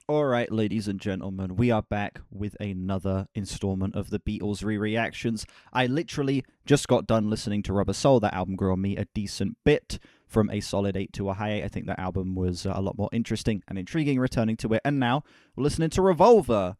Alright, ladies and gentlemen, we are back with another installment of the Beatles re-reactions. I literally just got done listening to Rubber Soul. That album grew on me a decent bit, from a solid 8 to a high 8. I think that album was a lot more interesting and intriguing returning to it, and now we're listening to Revolver.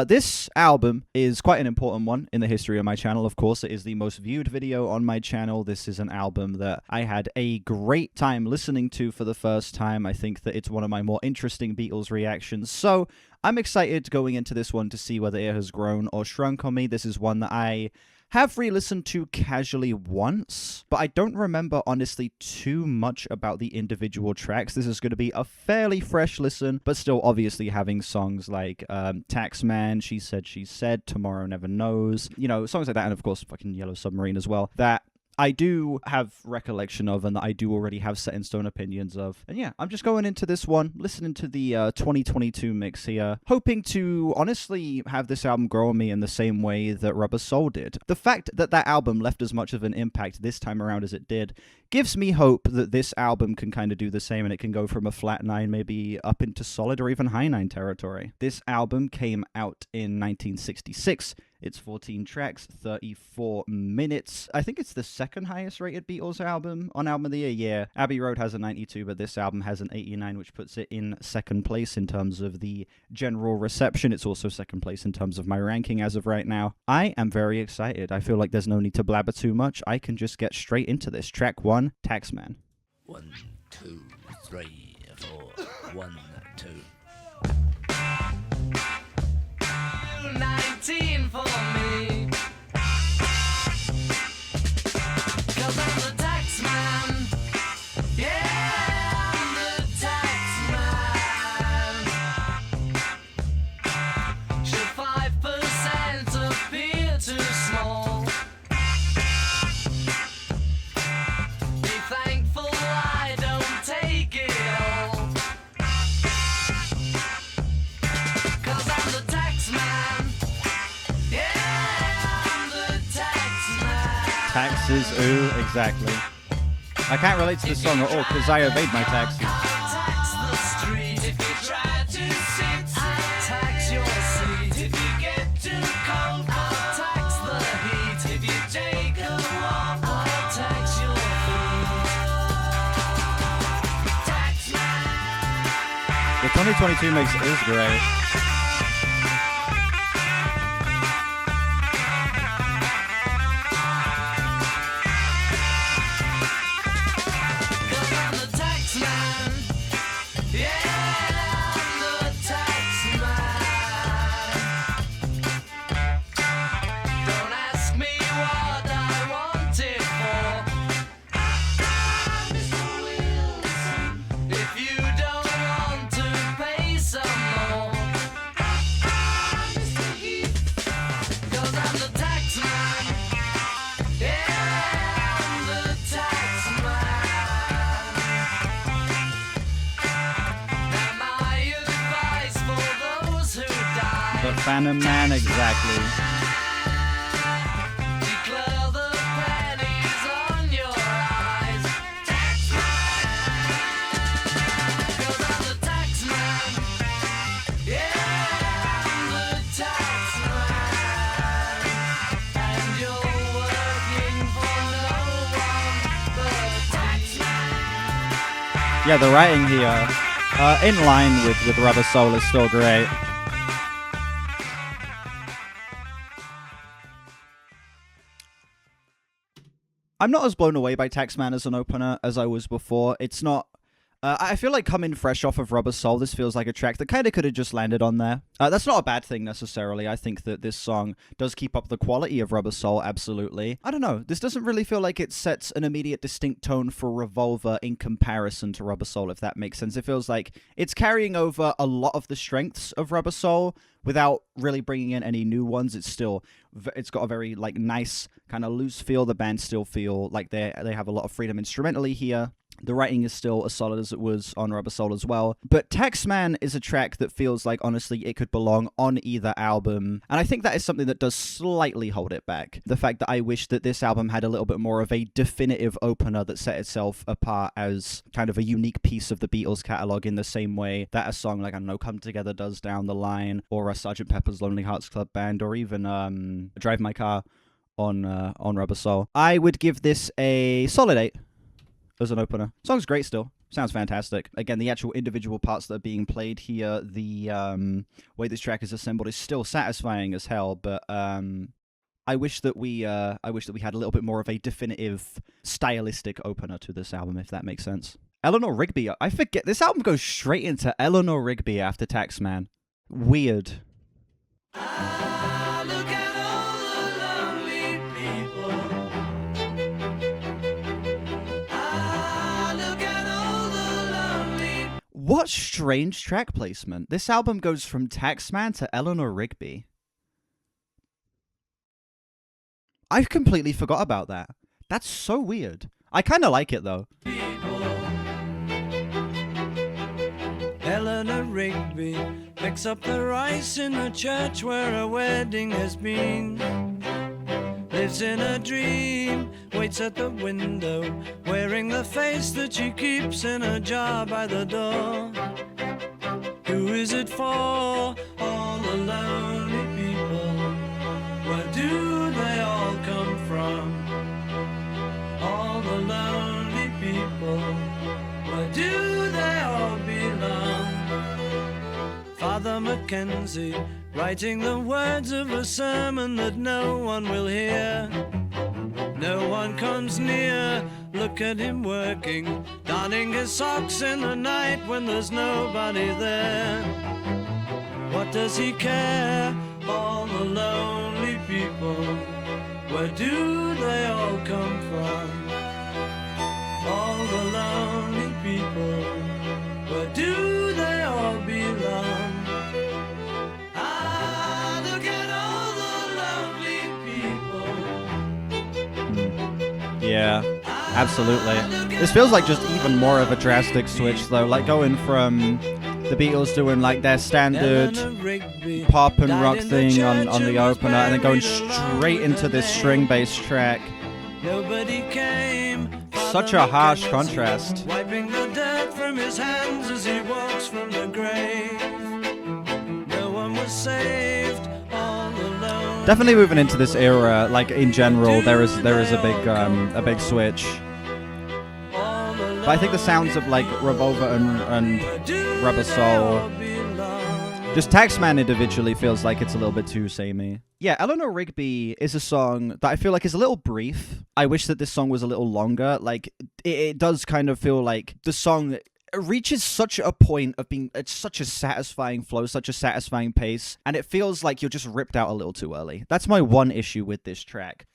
This album is quite an important one in the history of my channel. Of course, it is the most viewed video on my channel. This is an album that I had a great time listening to for the first time. I think that it's one of my more interesting Beatles reactions. So I'm excited going into this one to see whether it has grown or shrunk on me. This is one that I have re-listened to casually once, but I don't remember, honestly, too much about the individual tracks. This is going to be a fairly fresh listen, but still obviously having songs like Taxman, She Said, Tomorrow Never Knows, you know, songs like that, and of course fucking Yellow Submarine as well, that I do have recollection of and that I do already have set in stone opinions of. And yeah, I'm just going into this one, listening to the 2022 mix here, hoping to honestly have this album grow on me in the same way that Rubber Soul did. The fact that that album left as much of an impact this time around as it did gives me hope that this album can kind of do the same and it can go from a flat 9 maybe up into solid or even high 9 territory. This album came out in 1966. It's 14 tracks, 34 minutes. I think it's the second highest rated Beatles album on Album of the Year. Yeah, Abbey Road has a 92, but this album has an 89, which puts it in second place in terms of the general reception. It's also second place in terms of my ranking as of right now. I am very excited. I feel like there's no need to blabber too much. I can just get straight into this. Track 1, Taxman. 1, 2, 3, 4. 1, 2. 19 for me, 'cause I'm the taxman. Yeah, I'm the taxman. Should 5% appear too small? Be thankful I don't take it all, 'cause I'm the taxman. Taxes, ooh, exactly. I can't relate to this song at all because I obeyed my taxes. Tax the street if you try to sit. I'll tax your seat if you get too cold. I'll tax the heat if you take a walk. I'll tax your feet. Taxman. The 2022 mix is great. The Phantom Man, exactly. Declare the pennies on your eyes. Taxman, 'cause I'm the taxman. Yeah, I'm the taxman. And you're working for no one but taxman. Yeah, the writing here, in line with Rubber Soul, is still great. I'm not as blown away by Taxman as an opener as I was before. It's not... I feel like coming fresh off of Rubber Soul, this feels like a track that kind of could have just landed on there. That's not a bad thing necessarily. I think that this song does keep up the quality of Rubber Soul, absolutely. I don't know. This doesn't really feel like it sets an immediate distinct tone for Revolver in comparison to Rubber Soul, if that makes sense. It feels like it's carrying over a lot of the strengths of Rubber Soul without really bringing in any new ones. It's got a very like nice kind of loose feel. The band still feel like they have a lot of freedom instrumentally here. The writing is still as solid as it was on Rubber Soul as well. But Taxman is a track that feels like, honestly, it could belong on either album. And I think that is something that does slightly hold it back. The fact that I wish that this album had a little bit more of a definitive opener that set itself apart as kind of a unique piece of the Beatles catalogue in the same way that a song like, I don't know, Come Together does down the line, or a Sgt. Pepper's Lonely Hearts Club Band, or even Drive My Car on Rubber Soul. I would give this a solid 8. As an opener. Song's great still. Sounds fantastic. Again, the actual individual parts that are being played here, the way this track is assembled is still satisfying as hell, but I wish that we had a little bit more of a definitive stylistic opener to this album, if that makes sense. Eleanor Rigby. I forget, this album goes straight into Eleanor Rigby after Taxman. Weird. Look at all the lonely people. Look at all the lonely. What strange track placement. This album goes from Taxman to Eleanor Rigby. I completely forgot about that. That's so weird. I kind of like it though. Eleanor Rigby picks up the rice in the church where a wedding has been. Lives in a dream, waits at the window, wearing the face that she keeps in a jar by the door. Who is it for? All the lonely people. Where do they all come from? All the lonely people. Where do they all belong? Father Mackenzie, writing the words of a sermon that no one will hear. No one comes near, look at him working, darning his socks in the night when there's nobody there. What does he care? All the lonely people, where do they all come from? All the lonely people, where do they all belong? Look at all the lonely people. Yeah, absolutely. This feels like just even more of a drastic switch though, like going from the Beatles doing like their standard pop and rock thing on the opener and then going straight into this string-based track. Nobody came. Such a harsh contrast. Wiping the dirt from his hands as he walks from the grave. No one was saved. All alone. Definitely moving into this era, like in general, there is a big switch. But I think the sounds of like Revolver and Rubber Soul, just Taxman individually feels like it's a little bit too samey. Yeah, Eleanor Rigby is a song that I feel like is a little brief. I wish that this song was a little longer. Like, it does kind of feel like the song reaches such a point of being, it's such a satisfying flow, such a satisfying pace, and it feels like you're just ripped out a little too early. That's my one issue with this track.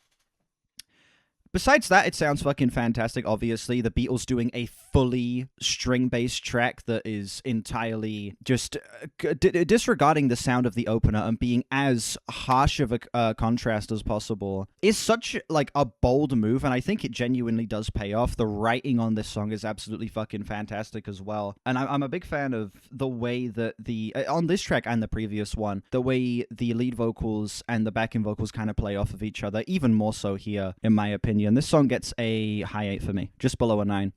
Besides that, it sounds fucking fantastic, obviously. The Beatles doing a fully string-based track that is entirely just disregarding the sound of the opener and being as harsh of a contrast as possible is such, like, a bold move, and I think it genuinely does pay off. The writing on this song is absolutely fucking fantastic as well. And I'm a big fan of the way that on this track and the previous one, the way the lead vocals and the backing vocals kind of play off of each other, even more so here, in my opinion. This song gets a high 8 for me, just below a 9.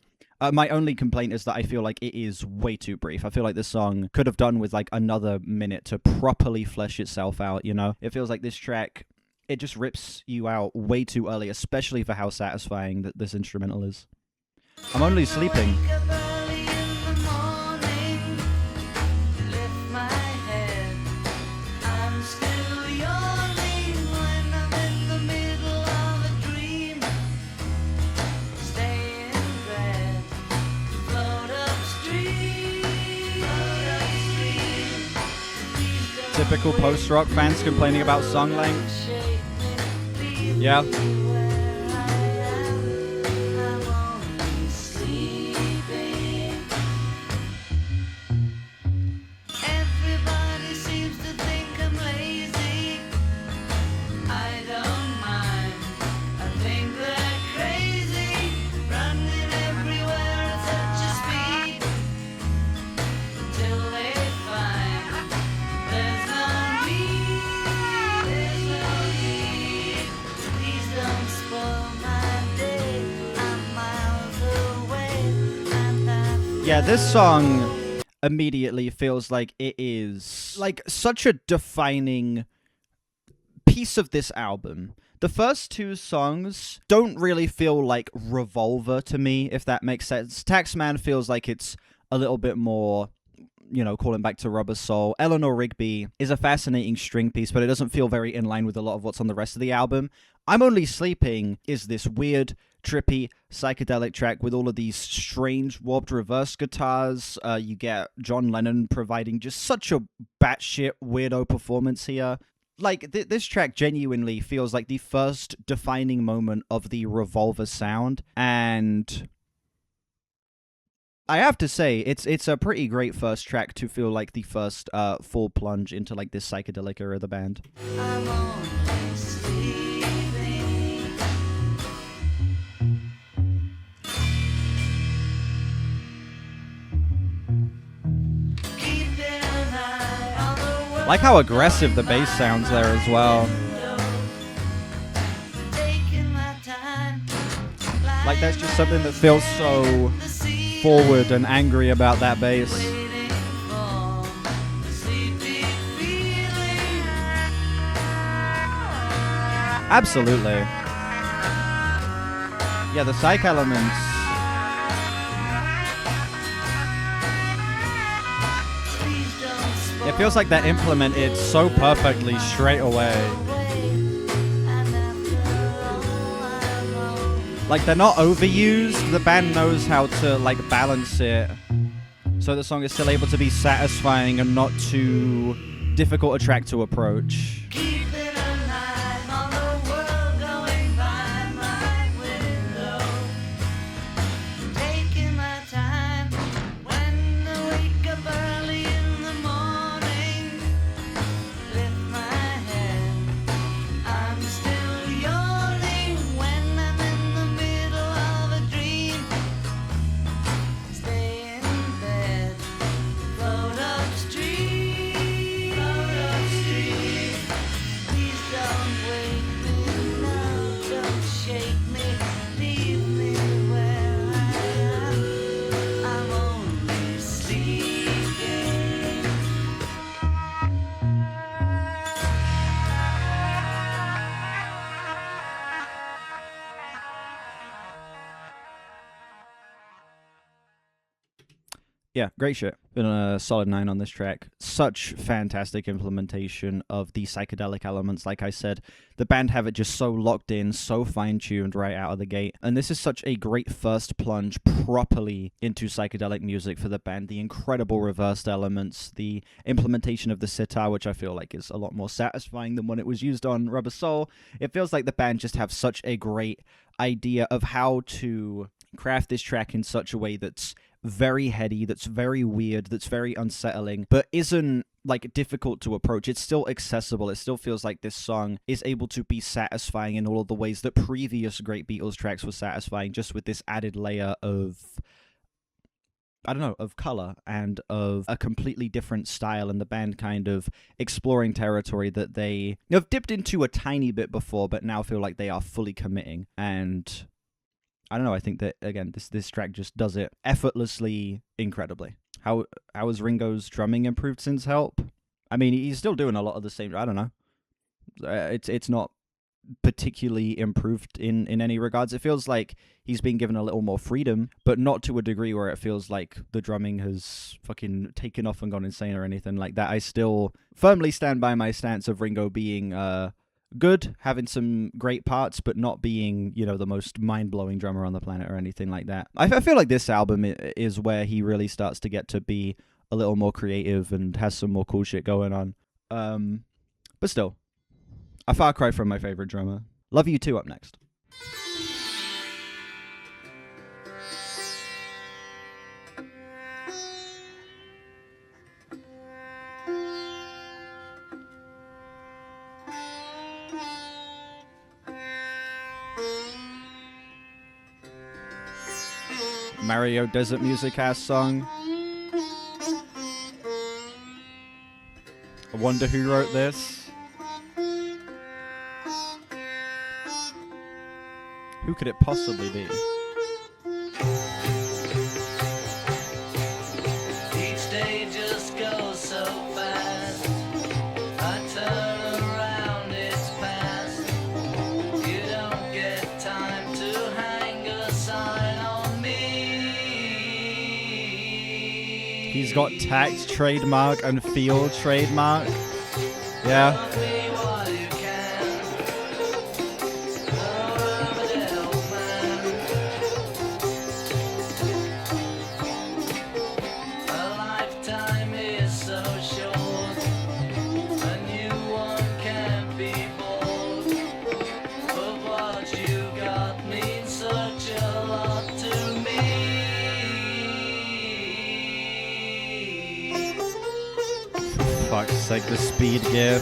My only complaint is that I feel like it is way too brief. I feel like this song could have done with like another minute to properly flesh itself out, you know? It feels like this track, it just rips you out way too early, especially for how satisfying that this instrumental is. I'm only sleeping. Typical post-rock fans complaining about song length. Yeah. Everybody seems to think I'm lazy. I don't mind. I think they're crazy, running everywhere. Yeah, this song immediately feels like it is like such a defining piece of this album. The first two songs don't really feel like Revolver to me, if that makes sense. Taxman feels like it's a little bit more, you know, calling back to Rubber Soul. Eleanor Rigby is a fascinating string piece, but it doesn't feel very in line with a lot of what's on the rest of the album. I'm Only Sleeping is this weird, trippy, psychedelic track with all of these strange, warped reverse guitars. You get John Lennon providing just such a batshit weirdo performance here. Like, this track genuinely feels like the first defining moment of the Revolver sound, and I have to say, it's a pretty great first track to feel like the first full plunge into like this psychedelic era of the band. I'm only sleeping. Keeping an eye on the world. Like how aggressive the bass sounds there as well. Taking my time. Like there's just something that feels so forward and angry about that bass. Waiting for the sleepy feeling. Absolutely. Yeah, the psych elements. Please don't spoil It feels like they're implemented so perfectly straight away. and after all I'm on. Like they're not overused. The band knows how to like balance it so the song is still able to be satisfying and not too difficult a track to approach. Keeping an eye on the world going by my window. Taking my time when I wake up early in the morning. Lift my head, I'm still yawning when I'm in the middle of a dream. Stay in bed, float upstream, Please don't wake me now, don't shake me, leave me where I am. I'm only sleeping. Yeah, great shit. Been a solid 9 on this track. Such fantastic implementation of the psychedelic elements. Like I said, the band have it just so locked in, so fine-tuned right out of the gate. And this is such a great first plunge properly into psychedelic music for the band. The incredible reversed elements, the implementation of the sitar, which I feel like is a lot more satisfying than when it was used on Rubber Soul. It feels like the band just have such a great idea of how to craft this track in such a way that's very heady, that's very weird, that's very unsettling, but isn't like difficult to approach. It's still accessible. It still feels like this song is able to be satisfying in all of the ways that previous great Beatles tracks were satisfying, just with this added layer of, I don't know, of color and of a completely different style, and the band kind of exploring territory that they have dipped into a tiny bit before, but now feel like they are fully committing. And I don't know, I think that, again, this track just does it effortlessly, incredibly. How has Ringo's drumming improved since Help? I mean, he's still doing a lot of the same, I don't know. It's not particularly improved in any regards. It feels like he's been given a little more freedom, but not to a degree where it feels like the drumming has fucking taken off and gone insane or anything like that. I still firmly stand by my stance of Ringo being good, having some great parts, but not being, you know, the most mind-blowing drummer on the planet or anything like that. I feel like this album is where he really starts to get to be a little more creative and has some more cool shit going on. But still, a far cry from my favorite drummer. Love You Too up next. Mario Desert Music ass song. I wonder who wrote this. Who could it possibly be? He's got tact trademark and feel trademark. Yeah. Fuck's sake, the speed gear.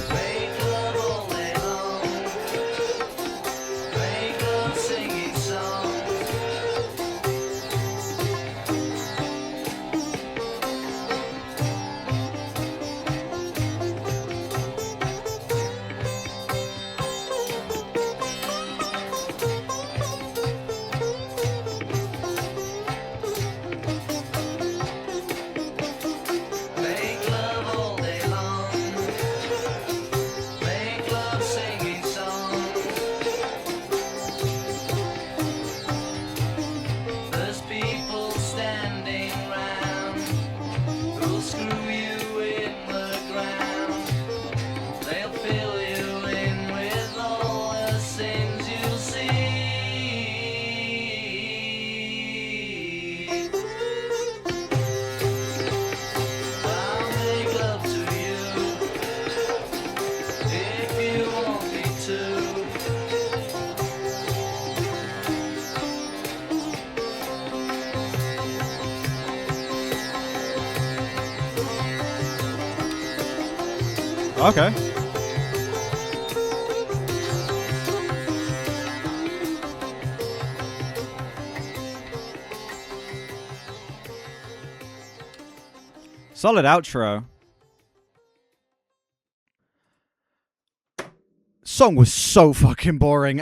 Okay. Solid outro. Song was so fucking boring.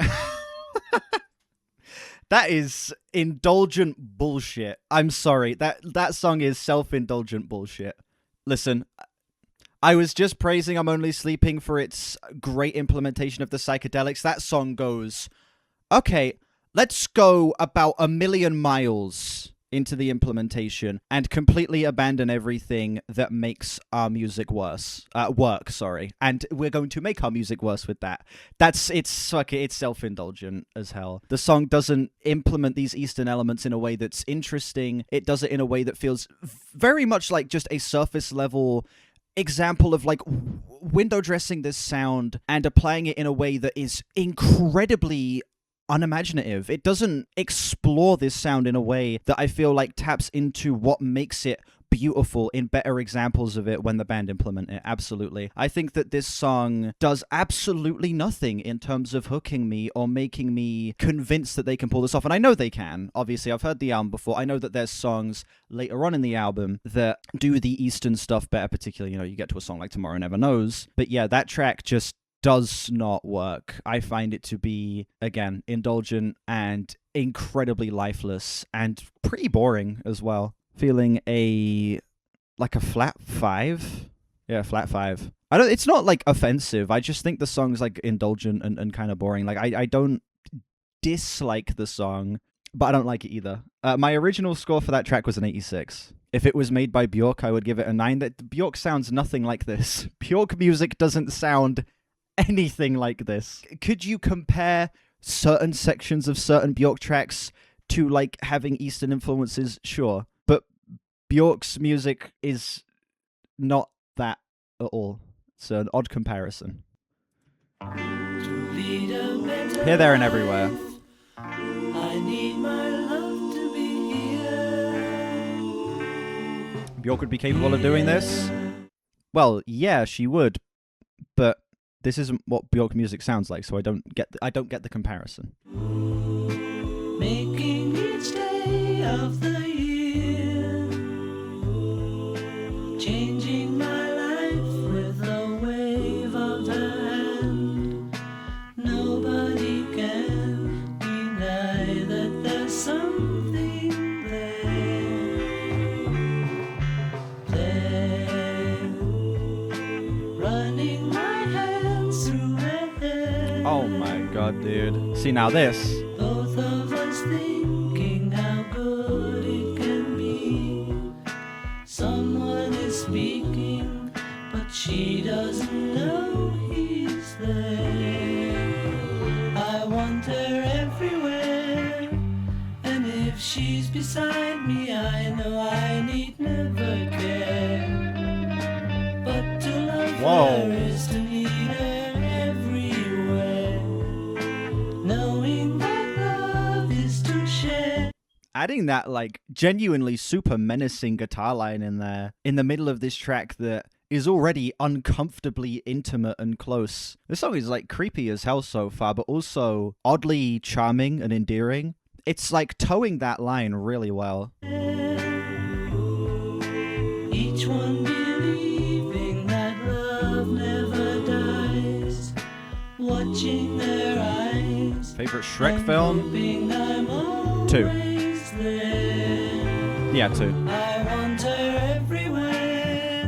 That is indulgent bullshit. I'm sorry. That song is self-indulgent bullshit. Listen, I was just praising I'm Only Sleeping for its great implementation of the psychedelics. That song goes, okay, let's go about 1,000,000 miles into the implementation and completely abandon everything that makes our music work, and we're going to make our music worse with that. It's self-indulgent as hell. The song doesn't implement these Eastern elements in a way that's interesting. It does it in a way that feels very much like just a surface level example of like window dressing this sound and applying it in a way that is incredibly unimaginative. It doesn't explore this sound in a way that I feel like taps into what makes it beautiful in better examples of it when the band implement it. Absolutely. I think that this song does absolutely nothing in terms of hooking me or making me convinced that they can pull this off. And I know they can. Obviously, I've heard the album before. I know that there's songs later on in the album that do the Eastern stuff better, particularly, you get to a song like Tomorrow Never Knows. But yeah, that track just does not work. I find it to be, again, indulgent and incredibly lifeless and pretty boring as well. Feeling a flat 5. Yeah, flat 5. It's not like offensive. I just think the song's like indulgent and kind of boring. Like I don't dislike the song, but I don't like it either. My original score for that track was an 86. If it was made by Björk, I would give it a 9. That Björk sounds nothing like this. Björk music doesn't sound anything like this. Could you compare certain sections of certain Björk tracks to like having Eastern influences? Sure. But Björk's music is not that at all. It's an odd comparison. Here, there, and everywhere. I need my love to be here. Björk would be capable of doing this? Well, yeah, she would. But this isn't what Björk music sounds like, so I don't get the comparison. Making each day of the year, changing my life with a wave of the hand. Nobody can deny that there's something there, running my hands through her hair. Oh my god, dude. See, now this. Both of us thinking how good it can be. Someone but she doesn't know he's there. I want her everywhere, and if she's beside me, I know I need never care. But to love her is to need her everywhere, knowing that love is to share. Adding that like genuinely super menacing guitar line in there in the middle of this track that is already uncomfortably intimate and close. This song is like creepy as hell so far, but also oddly charming and endearing. It's like towing that line really well. Each one believing that love never dies, watching their eyes. Favorite Shrek film? 2. Yeah, 2. I want her everywhere,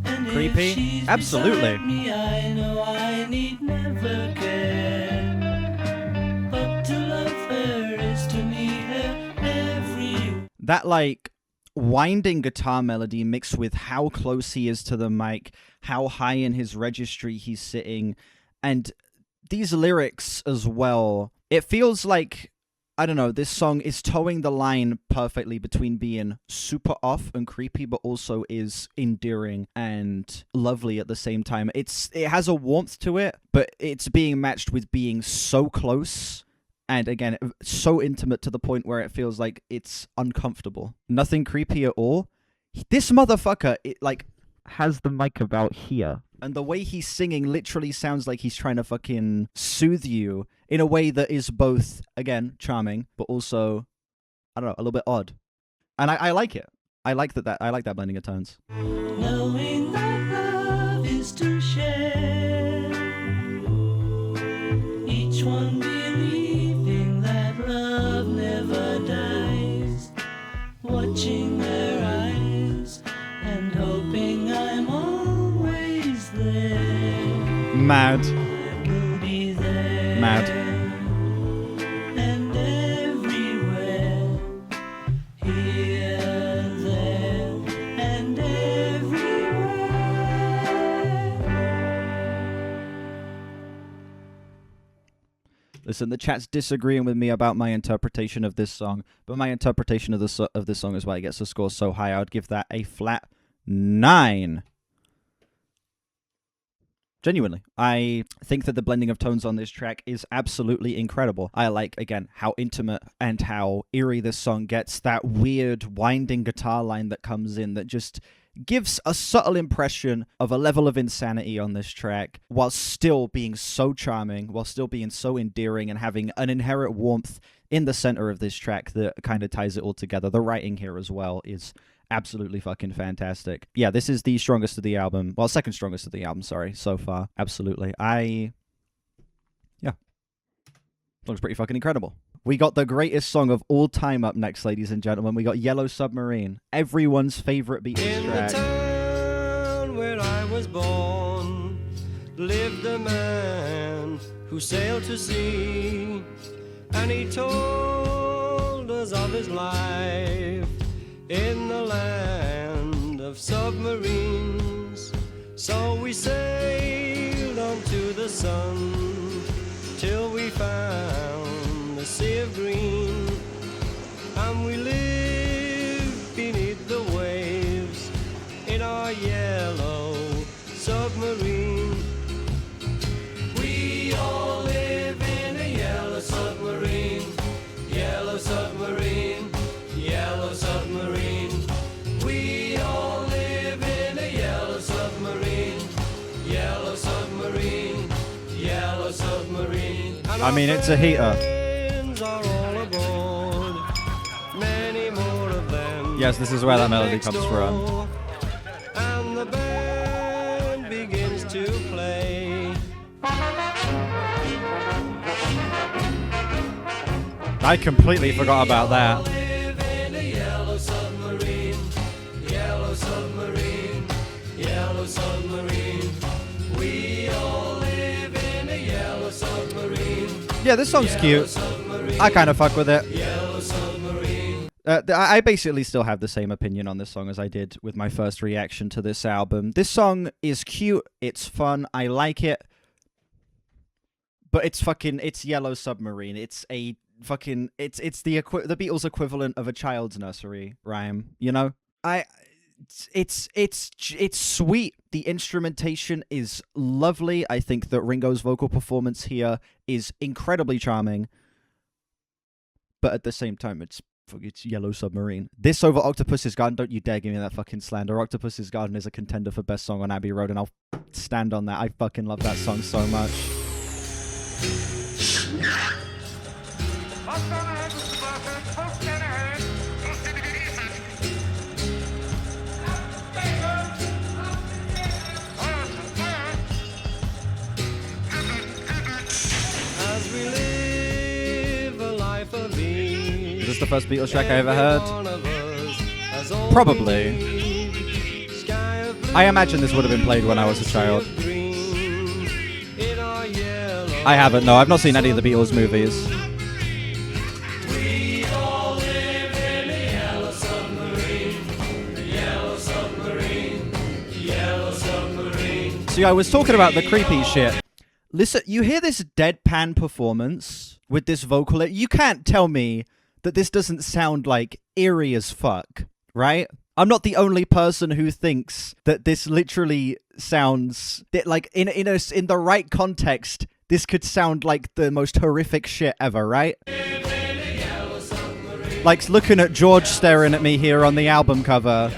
and Creepy? if she's Absolutely. beside me, I know I need never care. But to love her is to need her everywhere. That like winding guitar melody mixed with how close he is to the mic, how high in his registry he's sitting, and these lyrics as well. It feels like, I don't know, this song is towing the line perfectly between being super off and creepy, but also is endearing and lovely at the same time. It has a warmth to it, but it's being matched with being so close. And again, so intimate to the point where it feels like it's uncomfortable. Nothing creepy at all. This motherfucker, it like has the mic about here. And the way he's singing literally sounds like he's trying to fucking soothe you in a way that is both, again, charming, but also, I don't know, a little bit odd. And I like it. I like that blending of tones. Knowing that love is to share. Each one believing that love never dies, watching their eyes and hoping I'm always there. Mad. Will be there. Mad. And everywhere, here, there, and everywhere. Listen, the chat's disagreeing with me about my interpretation of this song, but my interpretation of this song is why it gets the score so high. I would give that a flat 9. Genuinely, I think that the blending of tones on this track is absolutely incredible. I like, again, how intimate and how eerie this song gets. That weird winding guitar line that comes in that just gives a subtle impression of a level of insanity on this track, while still being so charming, while still being so endearing, and having an inherent warmth in the center of this track that kind of ties it all together. The writing here as well is absolutely fucking fantastic. Yeah, this is the strongest of the album. Well, second strongest of the album, sorry, so far. Absolutely. Yeah. Looks pretty fucking incredible. We got the greatest song of all time up next, ladies and gentlemen. We got Yellow Submarine, everyone's favorite Beatles track. In the town where I was born lived a man who sailed to sea, and he told us of his life in the land of submarines. So we sailed on to the sun till we found the sea of green, and we lived beneath the waves in our yellow submarine. We all live in a yellow submarine, yellow submarine, yellow submarine. We all live in a yellow submarine, yellow submarine, yellow submarine. I mean, it's a heater. Yes, this is where that melody comes from. And the band begins to play. I completely forgot about that. Live in a yellow submarine, yellow submarine, yellow submarine. We all live in a yellow submarine. Yeah, this song's cute. I kind of fuck with it. Yellow submarine. I basically still have the same opinion on this song as I did with my first reaction to this album. This song is cute, it's fun, I like it, but it's Yellow Submarine. It's a fucking it's the Beatles equivalent of a child's nursery rhyme, you know? It's sweet. The instrumentation is lovely. I think that Ringo's vocal performance here is incredibly charming. But at the same time, it's Yellow Submarine. This over Octopus's Garden, don't you dare give me that fucking slander. Octopus's Garden is a contender for best song on Abbey Road, and I'll stand on that. I fucking love that song so much. As we live a life of ease, Is this the first Beatles track I ever heard? Probably. I imagine this would have been played when I was a child. I haven't, no. I've not seen any of the Beatles movies. We all live in a yellow submarine, a yellow submarine, yellow submarine. See, I was talking about the creepy shit. Listen, you hear this deadpan performance with this vocal. You can't tell me that this doesn't sound like eerie as fuck, right? I'm not the only person who thinks that this literally sounds like in the right context. This could sound like the most horrific shit ever, right? Like looking at George staring at me here on the album cover.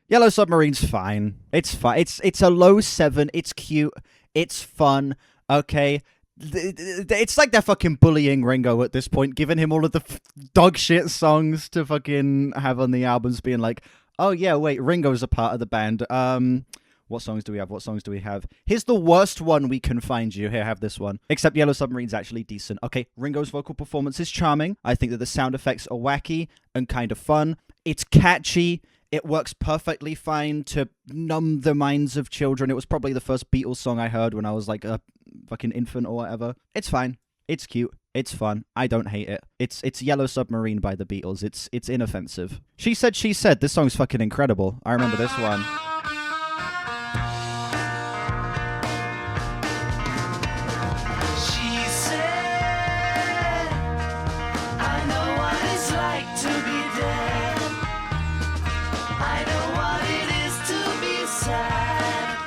Yellow Submarine's fine. It's fine. It's a low 7. It's cute. It's fun. Okay. It's like they're fucking bullying Ringo at this point, giving him all of the dog shit songs to fucking have on the albums, being like, oh yeah, wait, Ringo's a part of the band. What songs do we have? What songs do we have? Here's the worst one we can find you. Here, have this one. Except Yellow Submarine's actually decent. Okay, Ringo's vocal performance is charming. I think that the sound effects are wacky and kind of fun. It's catchy. It works perfectly fine to numb the minds of children. It was probably the first Beatles song I heard when I was like a fucking infant or whatever. It's fine. It's cute. It's fun. I don't hate it. It's Yellow Submarine by the Beatles. It's inoffensive. She said. This song's fucking incredible. I remember this one. She said, I know what it's like to be dead. I know what it is to be sad.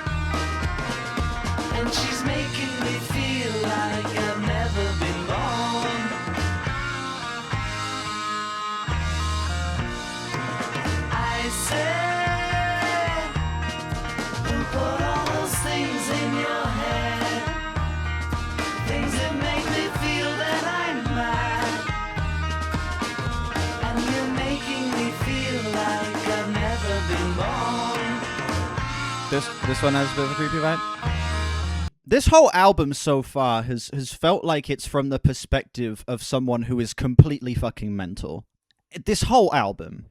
And she's making me feel like I've never been born. I said, who put all those things in your head? Things that make me feel that I'm mad. And you're making me feel like I've never been born. This one has a bit of a creepy vibe. This whole album so far has felt like it's from the perspective of someone who is completely fucking mental. This whole album,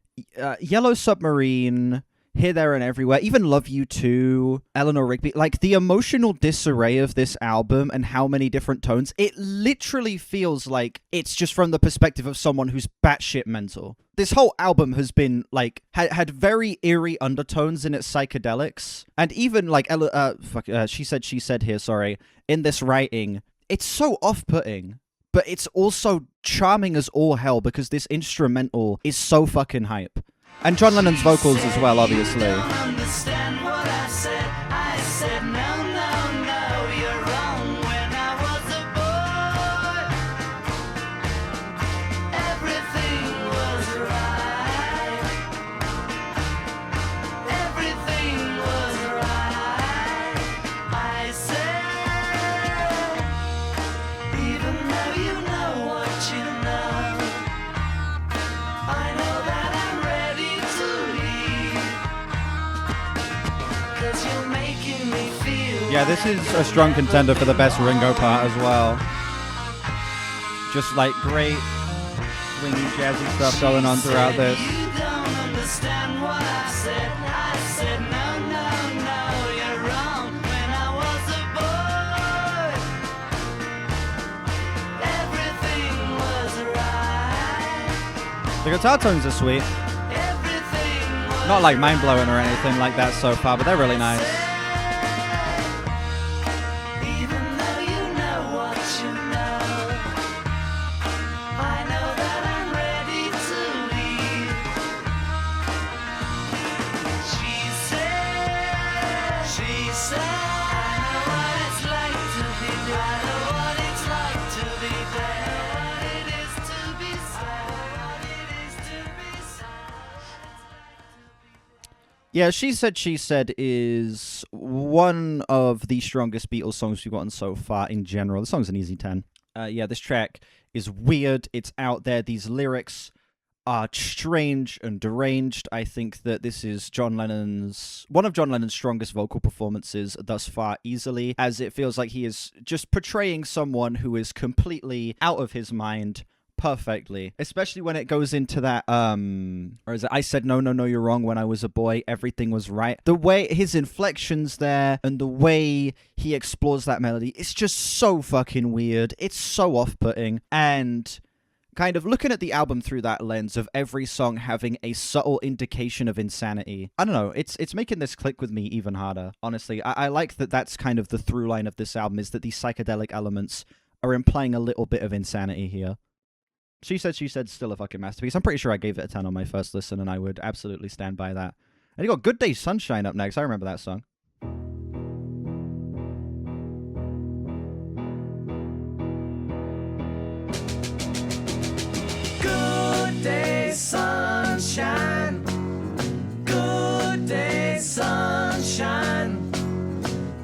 Yellow Submarine, Here, There, and Everywhere, even Love You Too, Eleanor Rigby, like the emotional disarray of this album and how many different tones, it literally feels like it's just from the perspective of someone who's batshit mental. This whole album has been, like, had very eerie undertones in its psychedelics. And even, like, she said here, sorry, in this writing, it's so off-putting. But it's also charming as all hell because this instrumental is so fucking hype. And John Lennon's vocals as well, obviously. You don't understand what I said. I said, no, no, no, you're wrong. When I was a boy, everything was right. Everything was right. I said, even though you know what you know, I know that I'm ready to leave. 'Cause you're making me feel Yeah, this is a strong contender for the best Ringo part as well. Just like great swingy jazzy stuff going on throughout this. You don't understand what I said. I said no, no, no, The guitar tones are sweet. Everything was Not like mind-blowing or anything like that so far, but they're really nice. even though you know what you know. I know that I'm ready to leave. She said, I know what it's like to be dead. I know what it's like to be dead. What it is to be sad. What it is to be sad. Yeah, She Said is one of the strongest Beatles songs we've gotten so far in general. The song's an easy 10. Yeah, this track is weird. It's out there. These lyrics are strange and deranged. I think that this is one of John Lennon's strongest vocal performances thus far, easily, as it feels like he is just portraying someone who is completely out of his mind perfectly, especially when it goes into that or is it I said no, you're wrong, when I was a boy everything was right. The way his inflections there and the way he explores that melody, it's just so fucking weird. It's so off-putting, and kind of looking at the album through that lens of every song having a subtle indication of insanity. I don't know, it's making this click with me even harder, honestly. I like that that's kind of the through line of this album, is that these psychedelic elements are implying a little bit of insanity here. She Said still a fucking masterpiece. I'm pretty sure I gave it a 10 on my first listen, and I would absolutely stand by that. And you got Good Day Sunshine up next. I remember that song. Good day, sunshine. Good day, sunshine.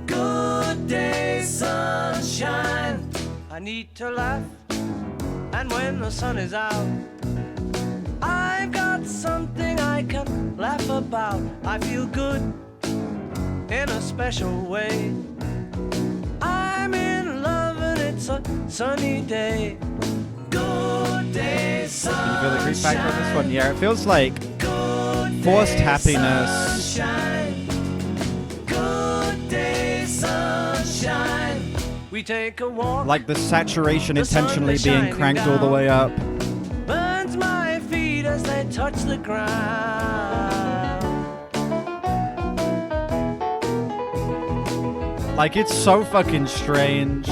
Good day, sunshine. I need to laugh, and when the sun is out, I've got something I can laugh about. I feel good in a special way. I'm in love and it's a sunny day. Good day, sunshine. You feel the creep factor on this one? Yeah, it feels like forced happiness. Sunshine. Good day, sunshine. We take a walk. Like the saturation The sun intentionally is being shining cranked all the down. way up. Burns my feet as they touch the ground. Like, it's so fucking strange.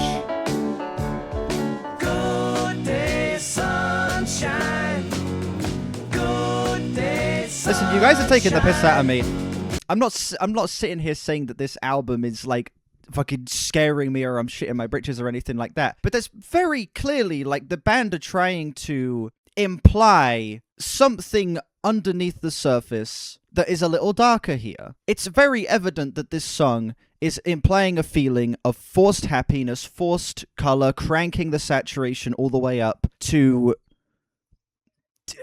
Good day, sunshine. Good day, sunshine. Listen, you guys are taking the piss out of me. I'm not sitting here saying that this album is like fucking scaring me or I'm shitting my britches or anything like that. But there's very clearly, like, the band are trying to imply something underneath the surface that is a little darker here. It's very evident that this song is implying a feeling of forced happiness, forced color, cranking the saturation all the way up to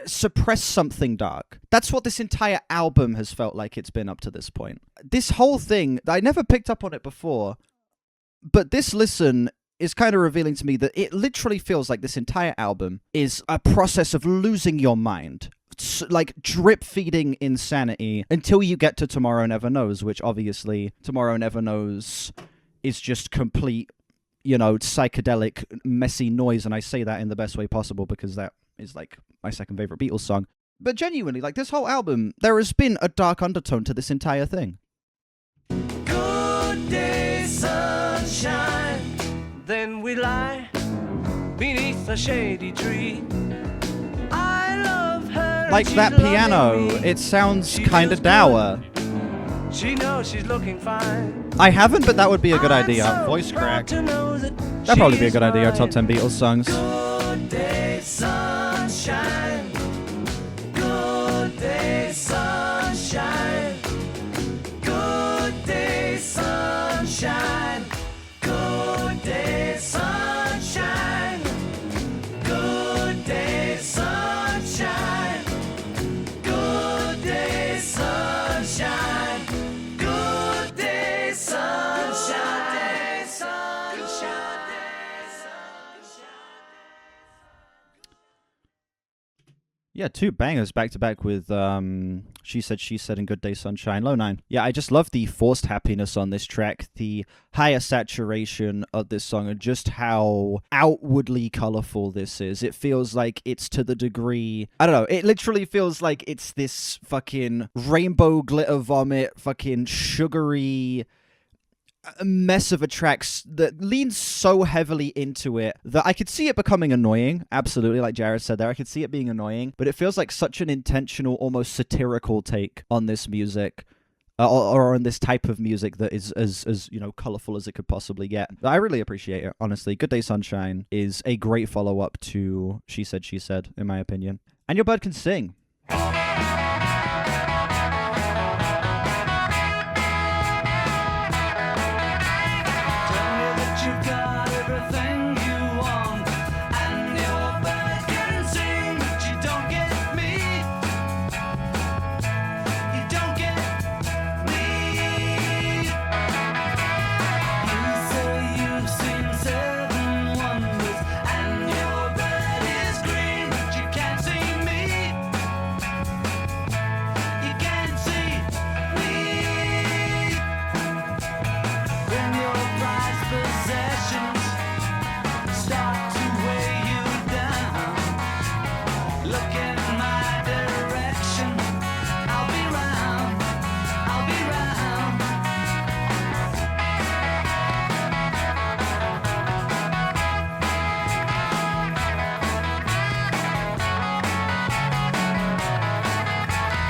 suppress something dark. That's what this entire album has felt like it's been up to this point. This whole thing, I never picked up on it before, but this listen is kind of revealing to me that it literally feels like this entire album is a process of losing your mind. Like drip feeding insanity until you get to Tomorrow Never Knows, which obviously Tomorrow Never Knows is just complete, psychedelic, messy noise. And I say that in the best way possible because that is like my second favorite Beatles song. But genuinely, like this whole album, there has been a dark undertone to this entire thing. Good day, sunshine. Then we lie beneath a shady tree. I love her. Like and that she's loving piano, me. it sounds She kind of feels dour. She knows she's looking fine. I haven't, but that would be a good idea. I'm so Voice proud crack. to know that That'd probably be a she's good idea. Top mine. 10 Beatles songs. Good day, sunshine. Good day, sunshine. Good day, sunshine. Good day, sunshine. Good day, sunshine. Good day, sunshine. Good day, sunshine. Yeah, two bangers back to back with She Said, and Good Day Sunshine. Low 9. Yeah, I just love the forced happiness on this track, the higher saturation of this song, and just how outwardly colorful this is. It feels like it's to the degree, I don't know, it literally feels like it's this fucking rainbow glitter vomit, fucking sugary mess of a track that leans so heavily into it that I could see it becoming annoying. Absolutely, like Jared said there, I could see it being annoying, but it feels like such an intentional, almost satirical take on this music, or on this type of music that is as you know, colorful as it could possibly get. I really appreciate it, honestly. Good Day Sunshine is a great follow-up to She Said, in my opinion. And Your Bird Can Sing.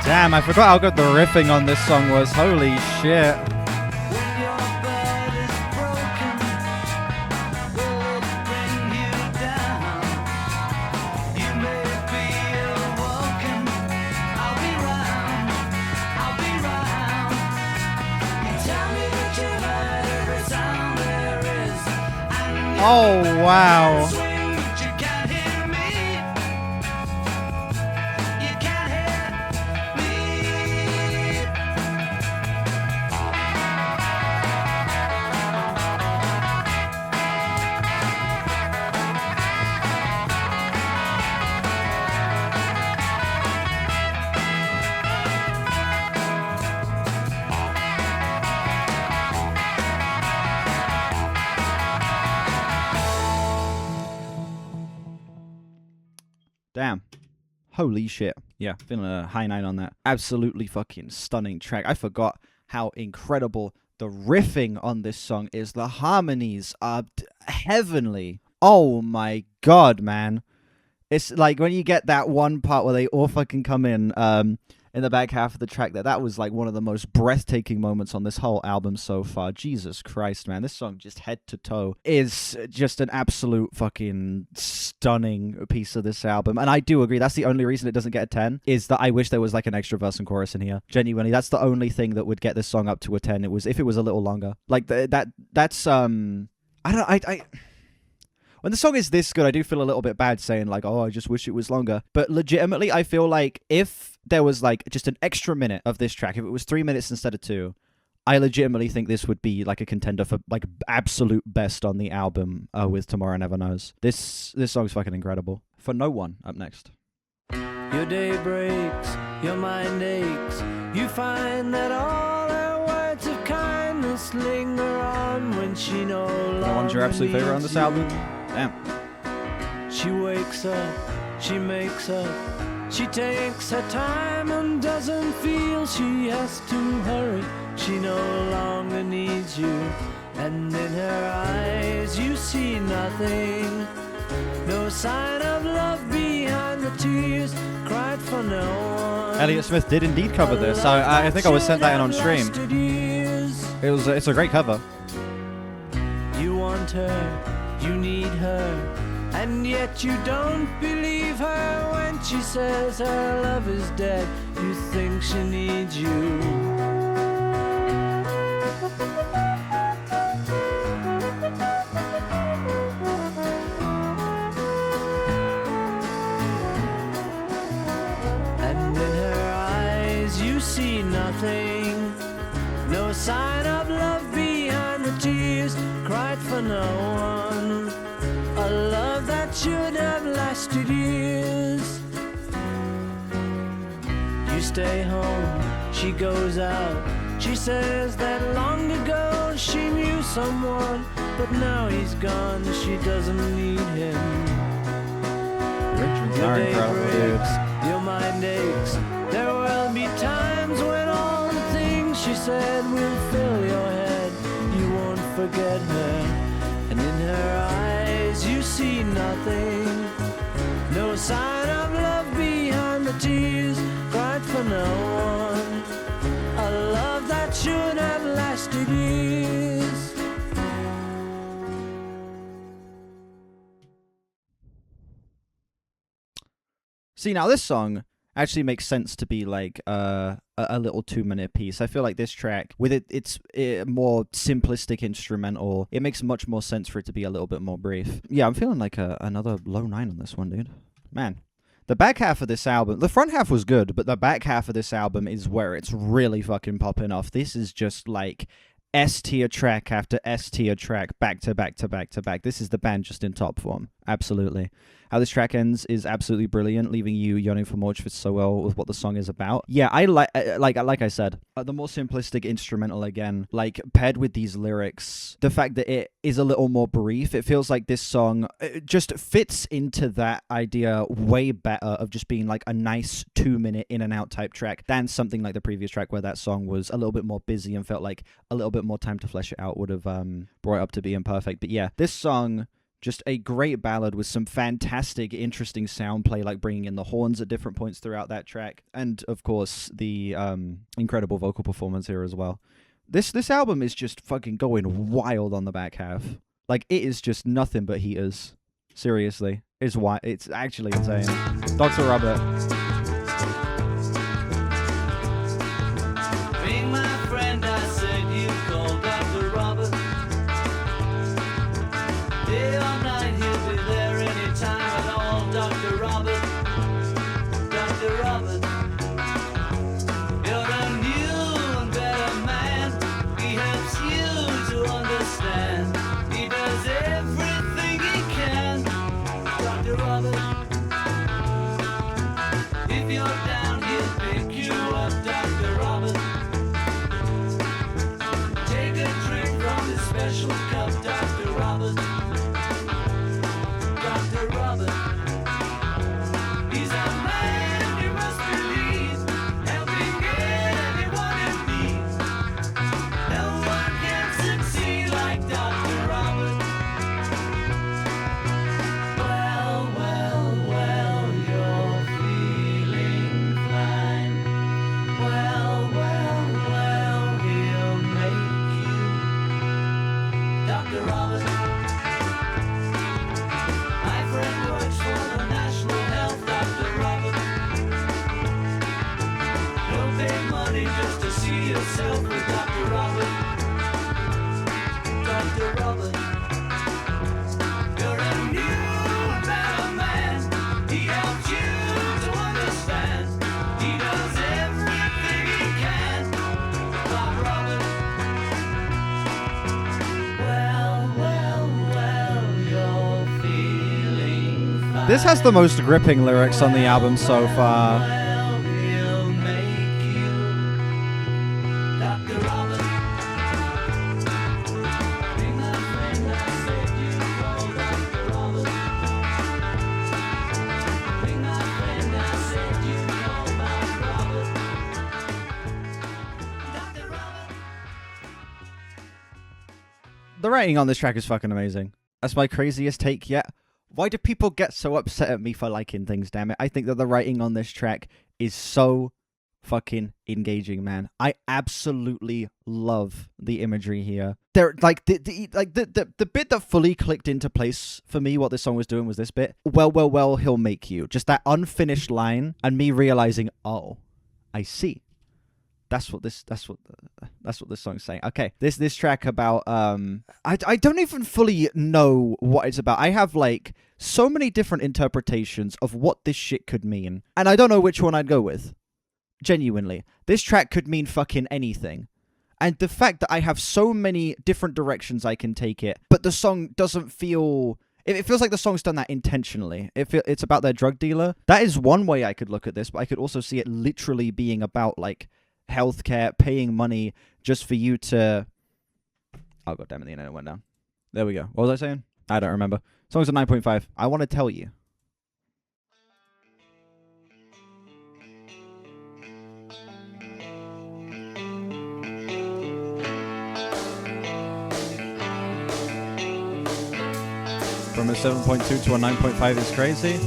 Damn, I forgot how good the riffing on this song was. Holy shit. Oh, wow. Damn. Holy shit. Yeah, feeling a high 9 on that. Absolutely fucking stunning track. I forgot how incredible the riffing on this song is. The harmonies are heavenly. Oh my god, man. It's like when you get that one part where they all fucking come in the back half of the track, that was like one of the most breathtaking moments on this whole album so far. Jesus Christ, man. This song, just head to toe, is just an absolute fucking stunning piece of this album. And I do agree, that's the only reason it doesn't get a 10, is that I wish there was like an extra verse and chorus in here. Genuinely, that's the only thing that would get this song up to a 10. It was if it was a little longer. Like that's when the song is this good, I do feel a little bit bad saying like, oh, I just wish it was longer. But legitimately, I feel like if there was like just an extra minute of this track, if it was 3 minutes instead of 2, I legitimately think this would be like a contender for like absolute best on the album with Tomorrow Never Knows. This song's fucking incredible. For No One, up next. Your day breaks, your mind aches. You find that all her words of kindness linger on when she no longer No One's your absolute favorite on this album? Damn. She wakes up, she makes up, she takes her time and doesn't feel she has to hurry. She no longer needs you, and in her eyes you see nothing. No sign of love behind the tears cried for no one. Elliott Smith did indeed cover this. I think I was sent that in on stream. It's a great cover. You want her, you need her, and yet you don't believe her when she says her love is dead. You think she needs you. And in her eyes you see nothing. No sign of love behind the tears cried for no one. A love that should have lasted years. stay home, she goes out. She says that long ago she knew someone, but now he's gone, she doesn't need him. Richards Your are day incredible, dude. breaks, your mind aches. There will be times when all the things she said will fill your head. You won't forget her, and in her eyes you see nothing. No sign of love behind the tears cried for no one. A love that should have lasted years. See, now this song actually makes sense to be like a little 2-minute piece. I feel like this track, with its more simplistic instrumental, it makes much more sense for it to be a little bit more brief. Yeah, I'm feeling like another low 9 on this one, dude. Man. The back half of this album, the front half was good, but the back half of this album is where it's really fucking popping off. This is just like S-tier track after S-tier track, back to back to back to back. This is the band just in top form. Absolutely. How this track ends is absolutely brilliant, leaving you yearning for more, which fits so well with what the song is about. Yeah, I like I said, the more simplistic instrumental again, like paired with these lyrics, the fact that it is a little more brief, it feels like this song just fits into that idea way better of just being like a nice 2-minute in and out type track than something like the previous track where that song was a little bit more busy and felt like a little bit more time to flesh it out would have brought it up to being perfect. But yeah, this song, just a great ballad with some fantastic, interesting sound play, like bringing in the horns at different points throughout that track. And, of course, the incredible vocal performance here as well. This album is just fucking going wild on the back half. Like, it is just nothing but heaters. Seriously. It's actually insane. Dr. Robert. Being my friend, I said you called Dr. Robert. Day or night, he'll be there anytime at all. Dr. Robert, Dr. Robert, you're a new and better man. He helps you to understand. He does everything he can. Dr. Robert, if you're down, he'll pick you up. Dr. Robert, take a drink from his special cup. Dr. Robert, Dr. Robert, he's a man you must believe, helping anyone in need. No one can succeed like Dr. Robert. Well, well, well, you're feeling fine. Well, well, well, he'll make you. Dr. Robert, my friend works for the National Health. Dr. Robert, don't pay money just to see yourself with Dr. Robert. Dr. Robert, you're a new and better man. He helps you to understand. He does everything he can. Bob Robert, well, well, well, you're feeling fine. This has the most gripping lyrics on the album so far. Well, he'll make you. Dr. Robert, be my friend, I said you call Dr. Robert. Be my friend, I said you call Bob Robert. Dr. Robert. The writing on this track is fucking amazing. That's my craziest take yet. Why do people get so upset at me for liking things, damn it? I think that the writing on this track is so fucking engaging, man. I absolutely love the imagery here. There, like the bit that fully clicked into place for me, what this song was doing was this bit. Well, well, well, he'll make you. Just that unfinished line, and me realizing, oh, I see. That's what this song's saying. Okay, this track about I don't even fully know what it's about. I have like so many different interpretations of what this shit could mean, and I don't know which one I'd go with. Genuinely, this track could mean fucking anything. And the fact that I have so many different directions I can take it, but the song doesn't feel It feels like the song's done that intentionally. It's about their drug dealer. That is one way I could look at this, but I could also see it literally being about, like, healthcare, paying money just for you to... Oh, God damn it, the internet went down. There we go. What was I saying? I don't remember. Song's a 9.5. I want to tell you. From a 7.2 to a 9.5 is crazy.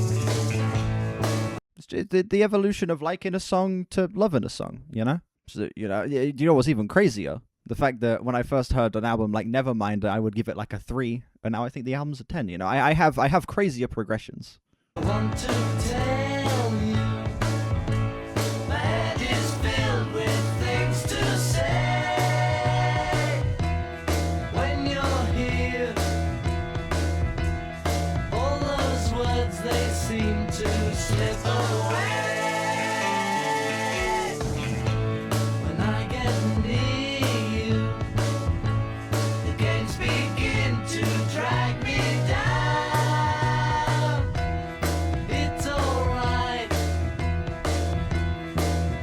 The evolution of liking a song to loving a song, you know? So, you know what's even crazier? The fact that when I first heard an album like Nevermind, I would give it like a 3, and now I think the album's a 10, you know? I have crazier progressions. I want to tell you, my head is filled with things to say. When you're here, all those words, they seem to slip away. When I get near you, the gates begin to drag me down. It's alright,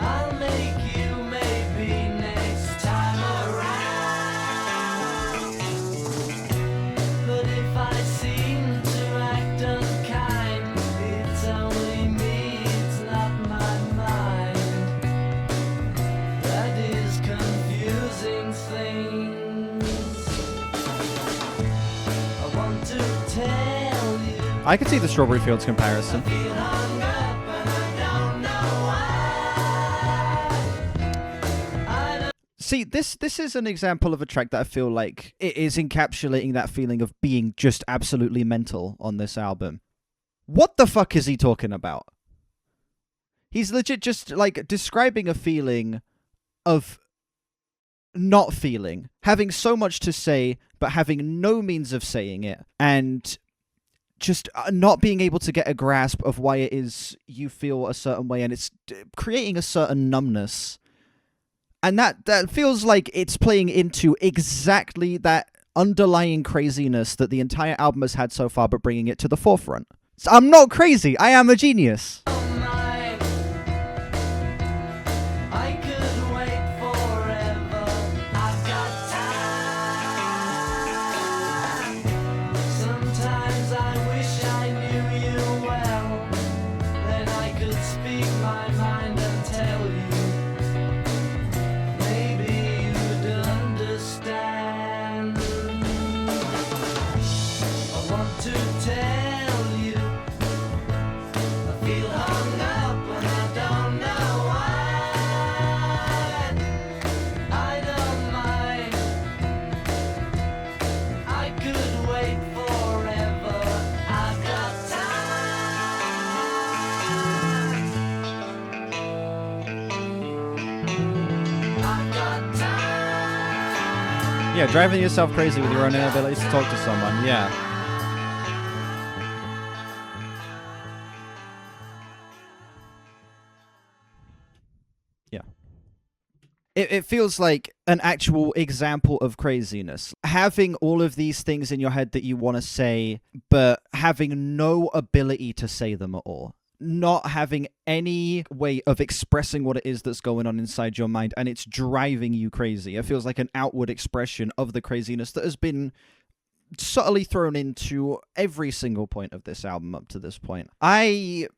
I'll make you maybe next time around. But if I seem to act unkind, it's only me, it's not my mind. That is confusing things. I want to tell you, I could see the Strawberry Fields comparison. feel hung up and I don't know why. I don't See, this is an example of a track that I feel like it is encapsulating that feeling of being just absolutely mental on this album. What the fuck is he talking about? He's legit just, like, describing a feeling of not feeling, having so much to say, but having no means of saying it, and just not being able to get a grasp of why it is you feel a certain way, and it's creating a certain numbness. And that feels like it's playing into exactly that underlying craziness that the entire album has had so far, but bringing it to the forefront. So I'm not crazy. I am a genius. mind. I could wait forever. I've got time. Sometimes I wish I knew you well. Then I could speak my mind and tell you. Maybe you'd understand. I want to tell you, I feel hung up and I don't know why. I don't mind, I could wait forever. I've got time. I've got time. Yeah, driving yourself crazy with your own inability to talk to someone. Yeah. Yeah. It feels like an actual example of craziness. Having all of these things in your head that you want to say, but having no ability to say them at all. Not having any way of expressing what it is that's going on inside your mind, and it's driving you crazy. It feels like an outward expression of the craziness that has been subtly thrown into every single point of this album up to this point. I